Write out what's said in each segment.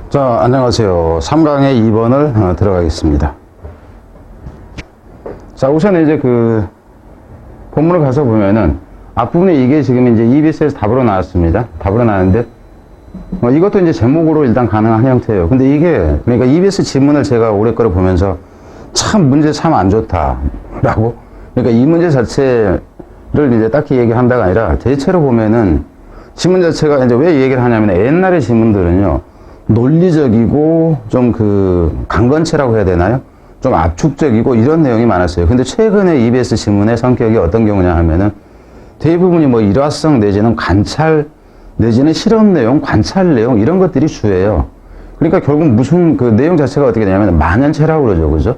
자, 안녕하세요. 3강의 2번을 들어가겠습니다. 자, 우선 이제 그 본문을 가서 보면은 앞부분에 이게 지금 이제 EBS에서 답으로 나왔습니다. 답으로 나왔는데 이것도 이제 제목으로 일단 가능한 형태예요. 근데 이게 그러니까 EBS 지문을 제가 오래 거를 보면서 참 문제 참 안 좋다라고, 그러니까 이 문제 자체를 이제 딱히 얘기한다가 아니라 대체로 보면은 지문 자체가 이제 왜 얘기를 하냐면 옛날의 지문들은요 논리적이고 좀 그 강건체라고 해야 되나요? 좀 압축적이고 이런 내용이 많았어요. 근데 최근에 EBS 지문의 성격이 어떤 경우냐 하면은 대부분이 뭐 일화성 내지는 관찰 내지는 실험 내용, 관찰 내용 이런 것들이 주예요. 그러니까 결국 무슨 그 내용 자체가 어떻게 되냐면 만연체라고 그러죠. 그죠?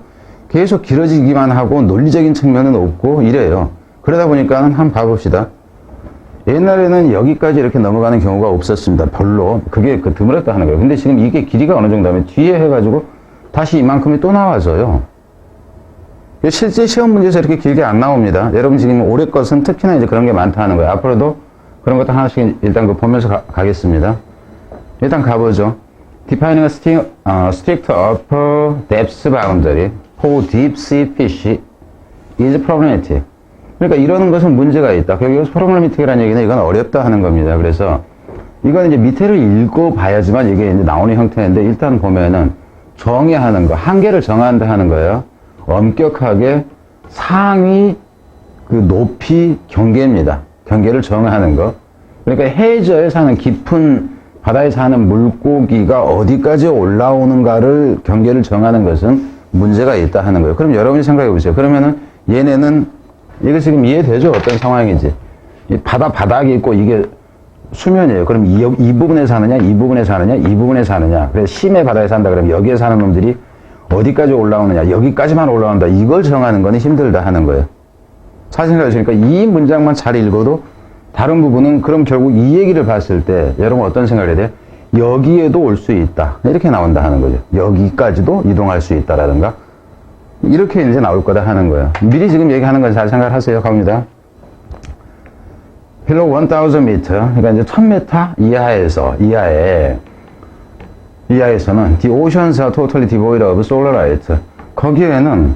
계속 길어지기만 하고 논리적인 측면은 없고 이래요. 그러다 보니까 한번 봐봅시다. 옛날에는 여기까지 이렇게 넘어가는 경우가 없었습니다. 별로. 그게 드물었다 하는 거예요. 근데 지금 이게 길이가 어느 정도 하면 뒤에 해가지고 다시 이만큼이 또 나와져요. 실제 시험 문제에서 이렇게 길게 안 나옵니다. 여러분 지금 올해 것은 특히나 이제 그런 게 많다 하는 거예요. 앞으로도 그런 것도 하나씩 일단 보면서 가겠습니다. 일단 가보죠. Defining a strict upper depth boundary for deep sea fish is problematic. 그러니까 이러는 것은 문제가 있다. 여기서 프로블레미틱이라는 얘기는 이건 어렵다 하는 겁니다. 그래서 이건 이제 밑에를 읽어봐야지만 이게 이제 나오는 형태인데 일단 보면은 정의하는 거, 한계를 정한다 하는 거예요. 엄격하게 상위 그 높이 경계입니다. 경계를 정하는 거. 그러니까 해저에 사는 깊은 바다에 사는 물고기가 어디까지 올라오는가를 경계를 정하는 것은 문제가 있다 하는 거예요. 그럼 여러분이 생각해 보세요. 그러면은 얘네는 이게 지금 이해되죠? 어떤 상황인지. 이 바닥이 있고 이게 수면이에요. 그럼 이 부분에 사느냐, 이 부분에 사느냐, 이 부분에 사느냐. 그래서 심해 바다에 산다 그러면 여기에 사는 놈들이 어디까지 올라오느냐, 여기까지만 올라온다. 이걸 정하는 거는 힘들다 하는 거예요. 사실 그러니까 이 문장만 잘 읽어도 다른 부분은 그럼 결국 이 얘기를 봤을 때 여러분 어떤 생각을 해야 돼요? 여기에도 올 수 있다. 이렇게 나온다 하는 거죠. 여기까지도 이동할 수 있다라든가. 이렇게 이제 나올 거다 하는 거예요. 미리 지금 얘기하는 건 잘 생각하세요. 갑니다. Below 1000m, 그러니까 이제 1000m 이하에서는 the oceans are totally devoid of solar light. 거기에는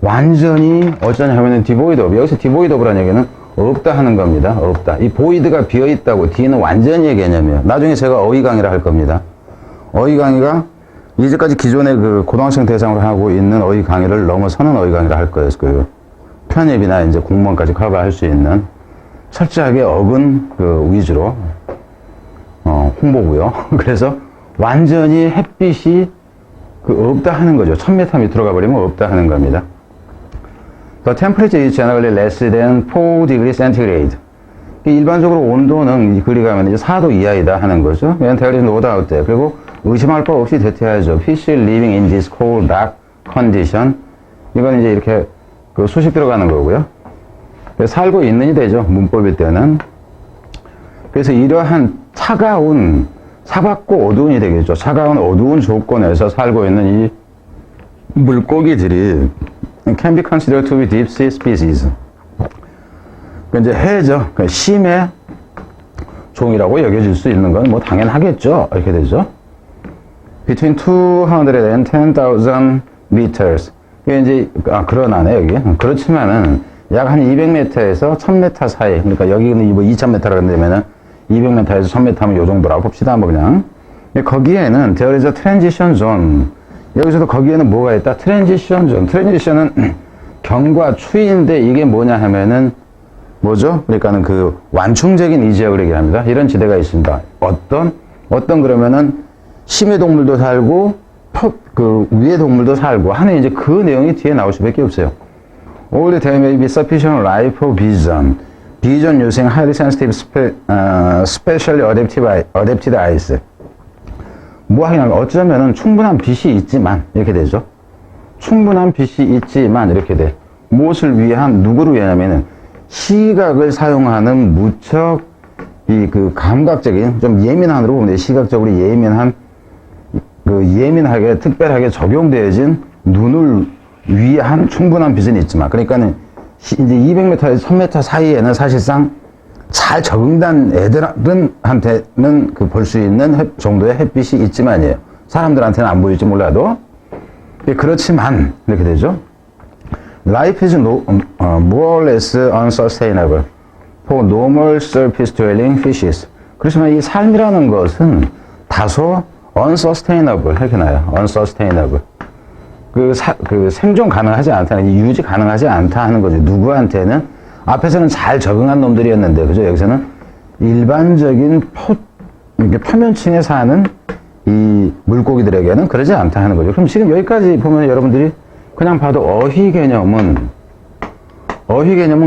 완전히 어쩌냐 하면은 devoid of, 여기서 devoid of라는 얘기는 없다 하는 겁니다. 없다. 이 void가 비어 있다고, D는 완전히의 개념이에요. 나중에 제가 어휘 강의를 할 겁니다. 어휘 강의가 이제까지 기존의 그 고등학생 대상으로 하고 있는 어휘 강의를 넘어서는 어휘 강의를 할 거예요. 그 편입이나 이제 공무원까지 커버할 수 있는 철저하게 어근 그 위주로 홍보고요. 그래서 완전히 햇빛이 그 없다 하는 거죠. 1000m 밑으로 가버리면 없다 하는 겁니다. The temperature is generally less than 4 degrees centigrade. 일반적으로 온도는 그리 가면 이제 4도 이하이다 하는 거죠. There is no doubt there. 그리고 의심할 바 없이 대퇴하죠. Fish living in this cold, dark condition. 이건 이제 이렇게 그 수식 들어가는 거고요. 살고 있는이 되죠. 문법일 때는. 그래서 이러한 차가운, 차갑고 어두운이 되겠죠. 차가운 어두운 조건에서 살고 있는 이 물고기들이 can be considered to be deep sea species. 이제 해죠. 심해 종이라고 여겨질 수 있는 건 뭐 당연하겠죠. 이렇게 되죠. Between 200 and 10,000 meters. 이게 이제, 그러나네, 여기. 그렇지만은, 약 한 200m에서 1000m 사이. 그러니까 여기는 뭐 2000m라고 한다면은, 200m에서 1000m 하면 요 정도라고 봅시다, 뭐 그냥. 거기에는, there is a transition zone. 여기서도 거기에는 뭐가 있다? transition zone. transition은 경과 추이인데, 이게 뭐냐 하면은, 뭐죠? 그러니까는 그 완충적인 이 지역을 얘기합니다. 이런 지대가 있습니다. 어떤 그러면은, 심해 동물도 살고, 그 위의 동물도 살고 하는 이제 그 내용이 뒤에 나올 수밖에 없어요. All there may be sufficient light for vision. Vision using highly sensitive, specially adapted eyes. 뭐 하냐면 어쩌면은 충분한 빛이 있지만 이렇게 되죠. 충분한 빛이 있지만 이렇게 돼. 무엇을 위한 누구를 위하냐면은 시각을 사용하는 무척 이 그 감각적인 좀 예민한으로 보면 시각적으로 예민하게 특별하게 적용되어진 눈을 위한 충분한 빛은 있지만 그러니까는 이제 200m에서 1000m 사이에는 사실상 잘 적응된 애들한테는 그 볼 수 있는 정도의 햇빛이 있지만이에요. 사람들한테는 안 보일지 몰라도. 그렇지만 이렇게 되죠. Life is more or less unsustainable for normal surface dwelling fishes. 그렇지만 이 삶이라는 것은 다소 unsustainable 이렇게 나요. unsustainable. 그 생존 가능하지 않다, 유지 가능하지 않다 하는 거죠. 누구한테는 앞에서는 잘 적응한 놈들이었는데, 그죠? 여기서는 일반적인 이렇게 표면층에 사는 이 물고기들에게는 그러지 않다 하는 거죠. 그럼 지금 여기까지 보면 여러분들이 그냥 봐도 어휘 개념은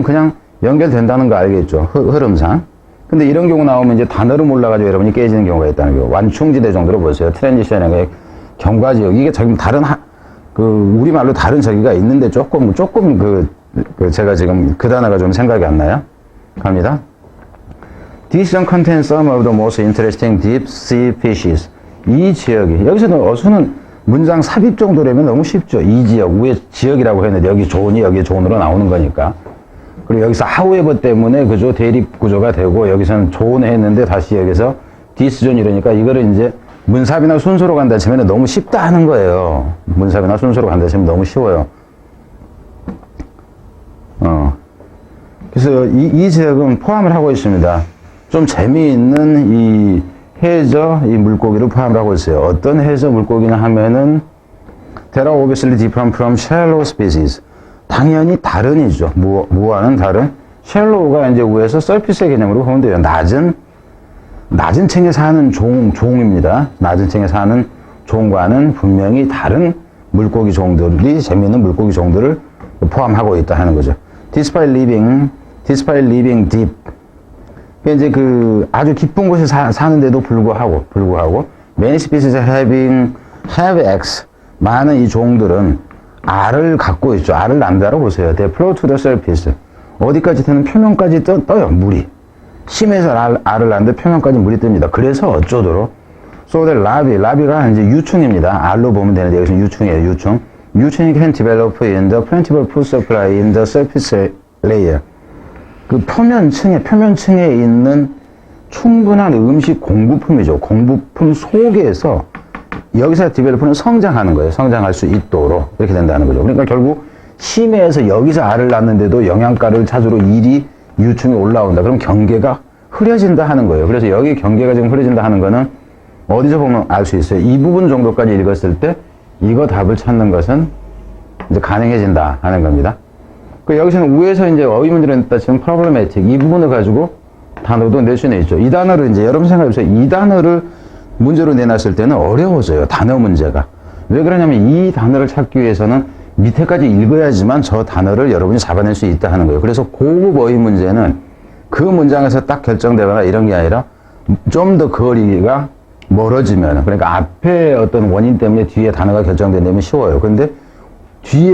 그냥 연결된다는 거 알겠죠? 흐름상. 근데 이런 경우 나오면 이제 단어를 몰라가지고 여러분이 깨지는 경우가 있다는 거. 완충지대 정도로 보세요. 트랜지션의 경과지역. 이게 지금 다른 우리말로 다른 저기가 있는데 조금 제가 지금 그 단어가 좀 생각이 안 나요. 갑니다. This zone contains some of the most interesting deep sea fishes. 이 지역이, 여기서는 어수는 문장 삽입 정도라면 너무 쉽죠. 이 지역, 위에 지역이라고 했는데 여기 존이 여기 존으로 나오는 거니까. 그리고 여기서 however 때문에 그죠, 대립 구조가 되고, 여기서는 존 했는데 다시 여기서 this zone 이러니까 이거를 이제 문삽이나 순서로 간다 치면 너무 쉽다 하는 거예요. 문삽이나 순서로 간다 치면 너무 쉬워요. 그래서 이 지역은 포함을 하고 있습니다. 좀 재미있는 이 해저 이 물고기를 포함을 하고 있어요. 어떤 해저 물고기냐 하면은 There are obviously different from shallow species. 당연히 다른이죠. 무와는 다른. shallow가 이제 위에서 surface의 개념으로 보면 돼요. 낮은 층에 사는 종입니다. 낮은 층에 사는 종과는 분명히 다른 물고기 종들이, 재미있는 물고기 종들을 포함하고 있다 하는 거죠. Despite living deep. 이제 아주 깊은 곳에 사는데도 불구하고, many species have eggs. 많은 이 종들은 알을 갖고 있죠. 알을 난다라고 보세요. They float to the surface. 어디까지 되는 표면까지 떠요, 물이. 심해서 알을 낳는데 표면까지 물이 뜹니다. 그래서 어쩌도록. So the larva가 이제 유충입니다. 알로 보면 되는데 여기서 유충이에요, 유충. 유충이 can develop in the plentiful food supply in the surface layer. 그 표면층에 있는 충분한 음식 공부품이죠. 공부품 속에서 여기서 디벨로퍼는 성장하는 거예요. 성장할 수 있도록 이렇게 된다는 거죠. 그러니까 결국 심해에서 여기서 알을 낳는데도 영양가를 찾으러 일이 유충이 올라온다. 그럼 경계가 흐려진다 하는 거예요. 그래서 여기 경계가 지금 흐려진다 하는 거는 어디서 보면 알 수 있어요. 이 부분 정도까지 읽었을 때 이거 답을 찾는 것은 이제 가능해진다 하는 겁니다. 여기서는 위에서 이제 어휘 문제를 냈다 치면 problematic 이 부분을 가지고 단어도 낼 수는 있죠. 이 단어를 이제 여러분 생각해보세요. 이 단어를 문제로 내놨을 때는 어려워져요. 단어 문제가. 왜 그러냐면 이 단어를 찾기 위해서는 밑에까지 읽어야지만 저 단어를 여러분이 잡아낼 수 있다 하는 거예요. 그래서 고급 어휘 문제는 그 문장에서 딱 결정되거나 이런 게 아니라 좀 더 거리가 멀어지면, 그러니까 앞에 어떤 원인 때문에 뒤에 단어가 결정된다면 쉬워요. 근데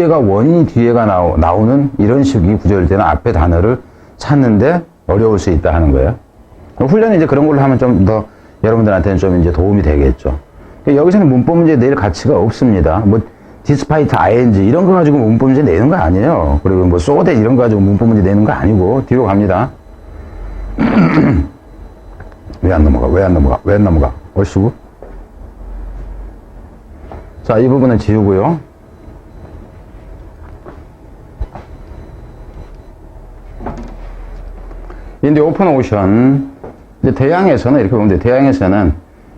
원인이 뒤에가 나오는 이런 식의 구조일 때는 앞에 단어를 찾는데 어려울 수 있다 하는 거예요. 훈련이 이제 그런 걸로 하면 좀 더 여러분들한테는 좀 이제 도움이 되겠죠. 여기서는 문법 문제 낼 가치가 없습니다. 뭐, despite ing 이런 거 가지고 문법 문제 내는 거 아니에요. 그리고 뭐, so that 이런 거 가지고 문법 문제 내는 거 아니고, 뒤로 갑니다. 왜 안 넘어가? 얼씨구. 자, 이 부분은 지우고요. In the open ocean, 이제 대양에서는 이렇게 보면 돼요. 대양에서는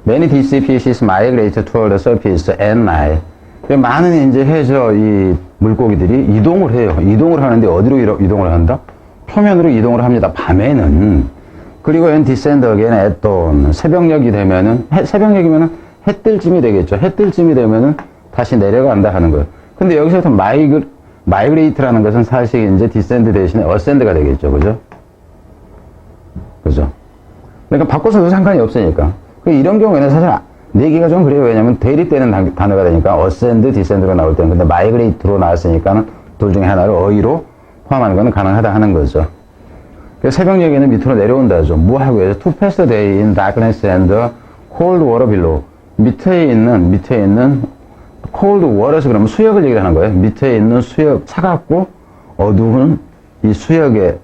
many deep sea fishes migrate toward the surface at night. 많은 이제 해저 이 물고기들이 이동을 해요. 이동을 하는데 어디로 이동을 한다? 표면으로 이동을 합니다. 밤에는. 그리고 and descend again at dawn. 새벽녘이면은 해 뜰 쯤이 되겠죠. 해 뜰 쯤이 되면은 다시 내려간다 하는 거예요. 근데 여기서부터 migrate라는 것은 사실 이제 descend 대신에 ascend가 되겠죠. 그죠? 그죠? 그러니까 바꿔서도 상관이 없으니까. 이런 경우에는 사실 내기가 좀 그래요. 왜냐면 대립되는 단어가 되니까 ascend, descend가 나올 때는. 근데 migrate로 나왔으니까는 둘 중에 하나를 어휘로 포함하는 것은 가능하다 하는 거죠. 새벽녘에는 밑으로 내려온다죠. 뭐 하고 해서 to pass the day in darkness and the cold water below. 밑에 있는 cold water에서 그러면 수역을 얘기하는 거예요. 밑에 있는 수역, 차갑고 어두운 이 수역에서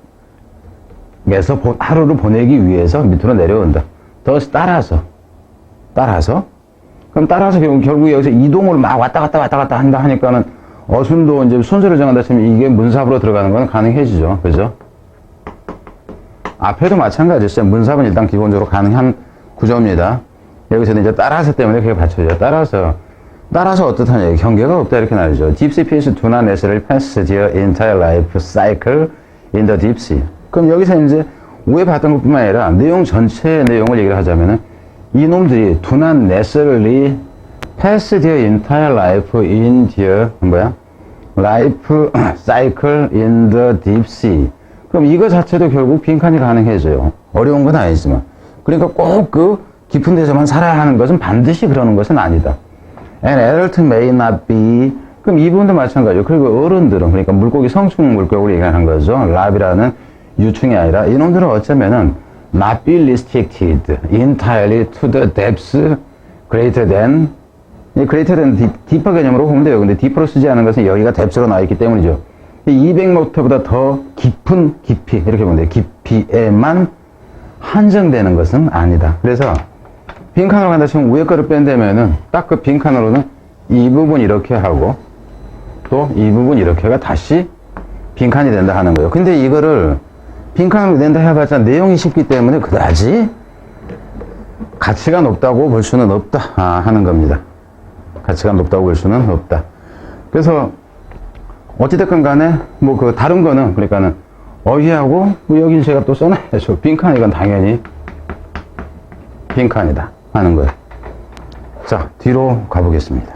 하루를 보내기 위해서 밑으로 내려온다. thus 따라서 그럼 따라서 결국 여기서 이동을 막 왔다 갔다 한다 하니까는 어순도 이제 순서를 정한다 치면 이게 문삽으로 들어가는 건 가능해지죠. 그죠? 앞에도 마찬가지죠. 문삽은 일단 기본적으로 가능한 구조입니다. 여기서는 이제 따라서 때문에 그게 받쳐져요. 따라서 어떻다냐. 경계가 없다 이렇게 나오죠. Deep sea fish do not necessarily pass their entire life cycle in the deep sea. 그럼 여기서 이제 위에 봤던 것뿐만 아니라 내용 전체의 내용을 얘기를 하자면은 이놈들이 do not necessarily pass their entire life in their life cycle in the deep sea. 그럼 이거 자체도 결국 빈칸이 가능해져요. 어려운 건 아니지만. 그러니까 꼭 그 깊은 데서만 살아야 하는 것은 반드시 그러는 것은 아니다. And adult may not be. 그럼 이 부분도 마찬가지죠. 그리고 어른들은, 그러니까 물고기 성충 물고기를 얘기하는 거죠. 랍이라는 유충이 아니라 이놈들은 어쩌면은 not be restricted entirely to the depths greater than deeper 개념으로 보면 돼요. 근데 deeper로 쓰지 않은 것은 여기가 depth로 나와 있기 때문이죠. 200m보다 더 깊은 깊이 이렇게 보면 돼요. 깊이에만 한정되는 것은 아니다. 그래서 빈칸으로 간다 치면 위에 거를 뺀다면은 딱 그 빈칸으로는 이 부분 이렇게 하고 또 이 부분 이렇게가 다시 빈칸이 된다 하는 거예요. 근데 이거를 빈칸으로 낸다 해봤자 내용이 쉽기 때문에 그다지 가치가 높다고 볼 수는 없다 하는 겁니다. 가치가 높다고 볼 수는 없다. 그래서 어찌됐건 간에 뭐 그 다른 거는 그러니까는 어휘하고 뭐 여긴 제가 또 써놔야죠. 빈칸 이건 당연히 빈칸이다 하는 거예요. 자, 뒤로 가보겠습니다.